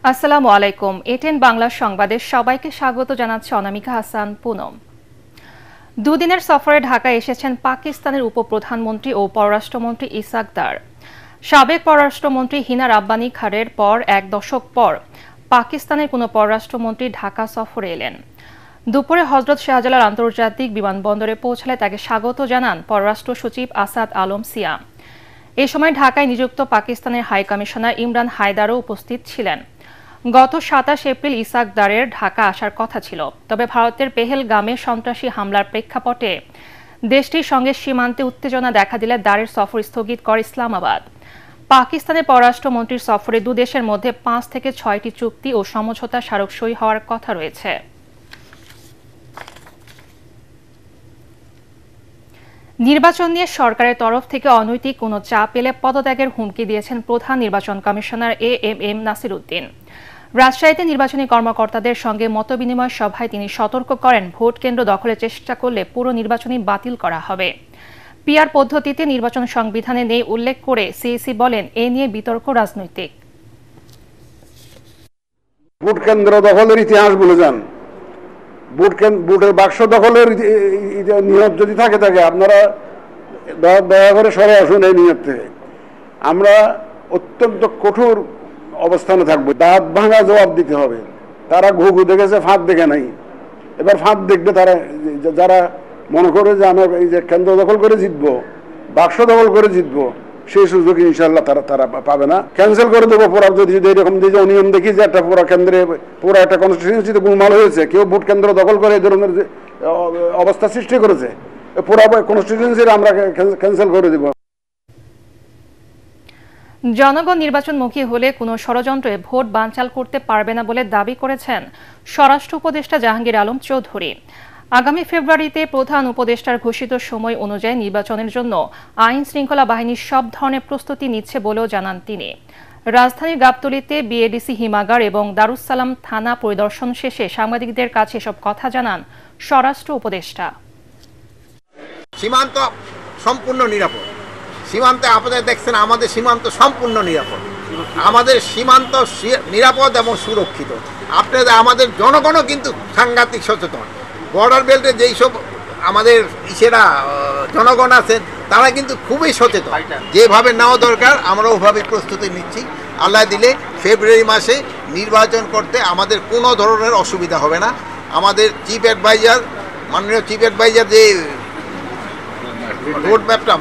আসসালামু আলাইকুম। এটিএন বাংলা সংবাদে সবাইকে স্বাগত জানাচ্ছে অনামিকা হাসান পুনম। দুদিনের সফরে ঢাকায় এসেছেন পাকিস্তানের উপপ্রধানমন্ত্রী ও পররাষ্ট্রমন্ত্রী ইসাক দার। সাবেক পররাষ্ট্রমন্ত্রী হিনা রাব্বানী খারের পর এক দশক পর পাকিস্তানের কোনো পররাষ্ট্রমন্ত্রী ঢাকা সফরে এলেন। দুপুরে হজরত শাহজালাল আন্তর্জাতিক বিমানবন্দরে পৌঁছালে তাকে স্বাগত জানান পররাষ্ট্র সচিব আসাদ আলম সিয়াম। এ সময় ঢাকায় নিযুক্ত পাকিস্তানের হাইকমিশনার ইমরান হায়দারও উপস্থিত ছিলেন। গত ২৭ এপ্রিল ইসাক দারের ঢাকা আসার কথা ছিল, তবে ভারতের পেহেলগামে সন্ত্রাসী হামলার প্রেক্ষাপটে দেশটির সঙ্গে সীমান্তে উত্তেজনা দেখা দিলে দারের সফর স্থগিত করে ইসলামাবাদ। পাকিস্তানের পররাষ্ট্রমন্ত্রীর সফরে দুদেশের মধ্যে ৫ থেকে ৬টি চুক্তি ও সমঝোতা স্মারক সই হওয়ার কথা রয়েছে। নির্বাচন নিয়ে সরকারের তরফ থেকে অনৈতিক কোনো চাপ এলে পদত্যাগের হুমকি দিয়েছেন প্রধান নির্বাচন কমিশনার এএমএম নাসির উদ্দিন। রাজশাহীতে নির্বাচনী কর্মকর্তাদের সঙ্গে মতবিনিময় সভায় তিনি সতর্ক করেন, ভোট কেন্দ্র দখলের চেষ্টা করলে পুরো নির্বাচনই বাতিল করা হবে। পিআর পদ্ধতিতে নির্বাচন সংবিধানে নেই উল্লেখ করে সিইসি বলেন, এ নিয়ে বিতর্ক রাজনৈতিক। ভোট কেন্দ্র দখলের ইতিহাস বলে যান, ভোটের বাক্স দখলের নিয়ত যদি থাকে আপনারা দয়া করে সরে আসুন এই নিয়ত থেকে। আমরা অত্যন্ত কঠোর অবস্থানে থাকবো, দাঁত ভাঙা জবাব দিতে হবে। তারা ঘুঘু দেখেছে, ফাঁদ দেখে নাই, এবার ফাঁদ দেখবে তারা। যারা মনে করে যে আমরা এই যে কেন্দ্র দখল করে জিতবো, বাক্স দখল করে জিতবো, সেই সুযোগ ইনশাল্লাহ তারা পাবে না। ক্যান্সেল করে দেবো পুরা। যদি এরকম যে অনিয়ম দেখি যে একটা পুরা কেন্দ্রে পুরো একটা কনস্টিটিউয়েন্সিতে গোলমাল হয়েছে, কেউ ভোট কেন্দ্র দখল করে এই ধরনের যে অবস্থা সৃষ্টি করেছে, পুরা কনস্টিটিউয়েন্সি আমরা ক্যান্সেল করে দেবো। জনগণ নির্বাচনমুখী হলে কোনো ষড়যন্ত্রে ভোট বানচাল করতে পারবে না বলে দাবি করেছেন স্বরাষ্ট্র উপদেষ্টা জাহাঙ্গীর আলম চৌধুরী। আগামী ফেব্রুয়ারিতে প্রধান উপদেষ্টার ঘোষিত সময় অনুযায়ী নির্বাচনের জন্য আইন শৃঙ্খলা বাহিনী সব ধরনের প্রস্তুতি নিচ্ছে বলেও জানান তিনি। রাজধানীর গাবতলীতে বিএডিসি হিমাগার এবং দারুস-সালাম থানা পরিদর্শন শেষে সাংবাদিকদের কাছে এসব কথা জানান স্বরাষ্ট্র উপদেষ্টা। সীমান্ত সম্পূর্ণ নিরাপদ। সীমান্তে আপনারা দেখছেন আমাদের সীমান্ত সম্পূর্ণ নিরাপদ। আমাদের সীমান্ত নিরাপদ এবং সুরক্ষিত। আপনাদের আমাদের জনগণও কিন্তু সাংঘাতিক সচেতন। বর্ডার বেল্টে যেই সব আমাদের জনগণ আছেন তারা কিন্তু খুবই সচেতন। যেভাবে নেওয়া দরকার আমরা ওভাবে প্রস্তুতি নিচ্ছি। আল্লাহ দিলে ফেব্রুয়ারি মাসে নির্বাচন করতে আমাদের কোনো ধরনের অসুবিধা হবে না। আমাদের চিফ অ্যাডভাইজার, মাননীয় চিফ অ্যাডভাইজার যে রোড ম্যাপটা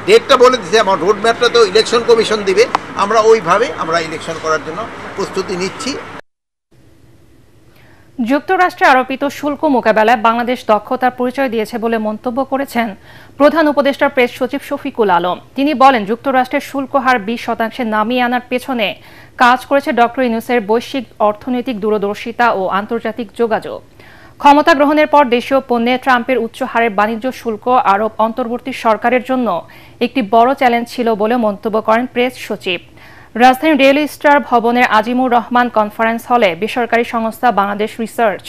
ডেটটা বলে দিচ্ছে, আমার রোড ম্যাপটা তো ইলেকশন কমিশন দিবে, আমরা ওইভাবে আমরা ইলেকশন করার জন্য প্রস্তুতি নিচ্ছি। যুক্তরাষ্ট্রে আরোপিত শুল্ক মোকাবেলায় বাংলাদেশ দক্ষতার পরিচয় দিয়েছে বলে মন্তব্য করেছেন প্রধান উপদেষ্টার প্রেস সচিব শফিকুল আলম। তিনি বলেন, যুক্তরাষ্ট্রের শুল্ক হার 20% নামিয়ে আনার পেছনে কাজ করেছে ডক্টর ইউনূসের বৈশ্বিক অর্থনৈতিক দূরদর্শিতা ও আন্তর্জাতিক যোগাযোগ। ক্ষমতা গ্রহণের পর দেশীয় পণ্যে ট্রাম্পের উচ্চ হারের বাণিজ্য শুল্ক আরোপ অন্তর্বর্তী সরকারের জন্য একটি বড় চ্যালেঞ্জ ছিল বলে মন্তব্য করেন প্রেস সচিব। রাজধানীর ডেইলি স্টার ভবনের আজিমুর রহমান কনফারেন্স হলে বেসরকারি সংস্থা Bangladesh research,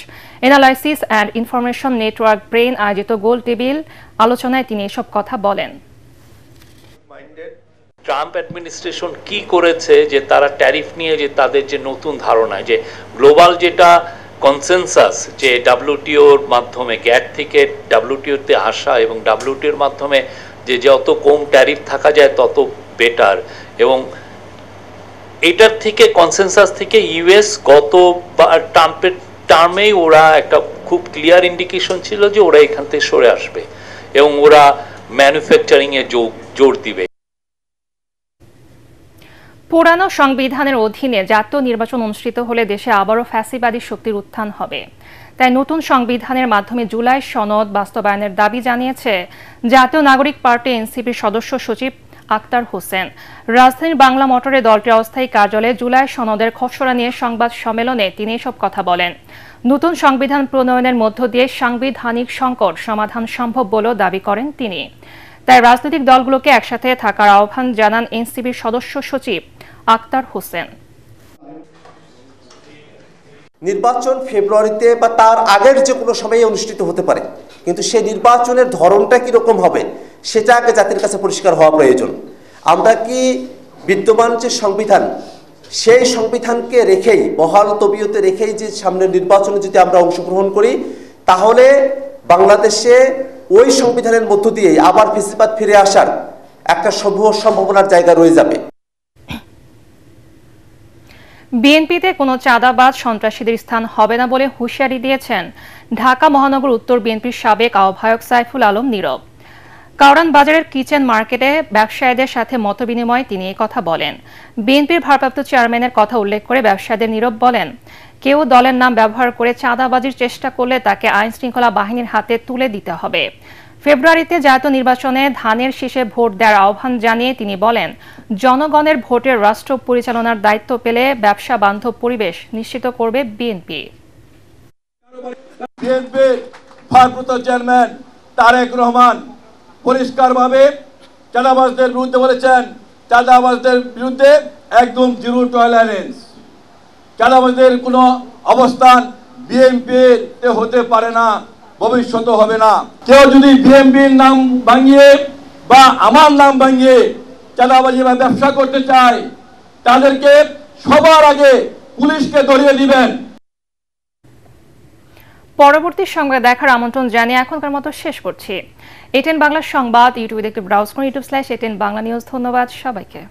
analysis and information network brain আয়োজিত গোল টেবিল আলোচনায় তিনি এসব কথা বলেন। ট্রাম্প অ্যাডমিনিস্ট্রেশন কি করেছে যে তারা ট্যারিফ নিয়ে যে তাদের যে নতুন ধারণা, যে গ্লোবাল যেটা কনসেনসাস যে ডাব্লিউটিওর মাধ্যমে গ্যাট থেকে ডাব্লিউটিওতে আসা এবং ডাব্লিউটিওর মাধ্যমে যে যত কম ট্যারিফ থাকা যায় তত বেটার, এবং এটার থেকে কনসেনসাস থেকে ইউএস গত ট্রাম্পের টার্মেই ওরা একটা খুব ক্লিয়ার ইন্ডিকেশন ছিল যে ওরা এখান থেকে সরে আসবে এবং ওরা ম্যানুফ্যাকচারিংয়ে জোর দিবে। পুরানো সংবিধানের অধীনে জাতীয় নির্বাচন অনুষ্ঠিত হলে দেশে আবারও ফ্যাসিবাদী শক্তির উত্থান হবে। তাই নতুন সংবিধানের মাধ্যমে জুলাই সনদ বাস্তবায়নের দাবি জানিয়েছে জাতীয় নাগরিক পার্টি এনসিপির সদস্য সচিব আক্তার হোসেন। রাজধানীর বাংলা মোটরে দলটির অস্থায়ী কার্যালয়ে জুলাই সনদের খসড়া নিয়ে সংবাদ সম্মেলনে তিনি এসব কথা বলেন। নতুন সংবিধান প্রণয়নের মধ্য দিয়ে সাংবিধানিক সংকট সমাধান সম্ভব বলেও দাবি করেন তিনি। তাই রাজনৈতিক দলগুলোকে একসাথে থাকার আহ্বান জানান এনসিপির সদস্য সচিব আক্তার হোসেন। নির্বাচন ফেব্রুয়ারিতে বা তার আগের যে কোনো সময়ে অনুষ্ঠিত হতে পারে, কিন্তু সেই নির্বাচনের ধরনটা কীরকম হবে সেটা আগে জাতির কাছে পরিষ্কার হওয়া প্রয়োজন। আমরা কি বিদ্যমান যে সংবিধান সেই সংবিধানকে রেখেই, বহাল তবিয়তে রেখেই যে সামনের নির্বাচনে যদি আমরা অংশগ্রহণ করি, তাহলে বাংলাদেশে ওই সংবিধানের মধ্য দিয়ে আবার ফ্যাসিবাদ ফিরে আসার একটা সম্ভাবনার জায়গা রয়ে যাবে। বিএনপিতে কোনো চাঁদাবাজ সন্ত্রাসীদের স্থান হবে না বলে হুঁশিয়ারি দিয়েছেন ঢাকা মহানগর উত্তর বিএনপির সাবেক আহ্বায়ক সাইফুল আলম নীরব। কারওয়ান বাজারের কিচেন মার্কেটে ব্যবসায়ীদের সাথে মতবিনিময়ে তিনি এই কথা বলেন। বিএনপির ভারপ্রাপ্ত চেয়ারম্যানের কথা উল্লেখ করে ব্যবসায়ীদের নীরব বলেন, কেউ দলের নাম ব্যবহার করে চাঁদাবাজির চেষ্টা করলে তাকে আইন শৃঙ্খলা বাহিনীর হাতে তুলে দিতে হবে। ফেব্রুয়ারিতে জাতীয় নির্বাচনে ধানের শীষে ভোট দেওয়ার আহ্বান জানিয়ে তিনি বলেন, জনগণের ভোটের রাষ্ট্র পরিচালনার দায়িত্ব পেলে ব্যবসা বান্ধব পরিবেশ নিশ্চিত করবে বিএনপি। বিএনপির ভারপ্রাপ্ত চেয়ারম্যান তারেক রহমান পরিষ্কারভাবে চাঁদাবাজদের বিরুদ্ধে বলেছেন, চাঁদাবাজদের বিরুদ্ধে একদম জিরো টলারেন্স। চাঁদাবাজদের কোনো অবস্থান বিএনপিতে হতে পারে না, ভবিষ্যতে হবে না। কেউ যদি বিএনপির নাম ভাঙিয়ে বা আমার নাম ভাঙিয়ে চাঁদাবাজি বা ব্যবসা করতে চায়, তাদেরকে সবার আগে পুলিশকে ধরিয়ে দিবেন। পরবর্তী সংবাদ দেখার আমন্ত্রণ জানিয়ে এখনকার মতো শেষ করছি। এটিএন বাংলা সংবাদ ইউটিউবে দেখতে ব্রাউজ করুন, youtube/ATN বাংলা নিউজ। ধন্যবাদ সবাইকে।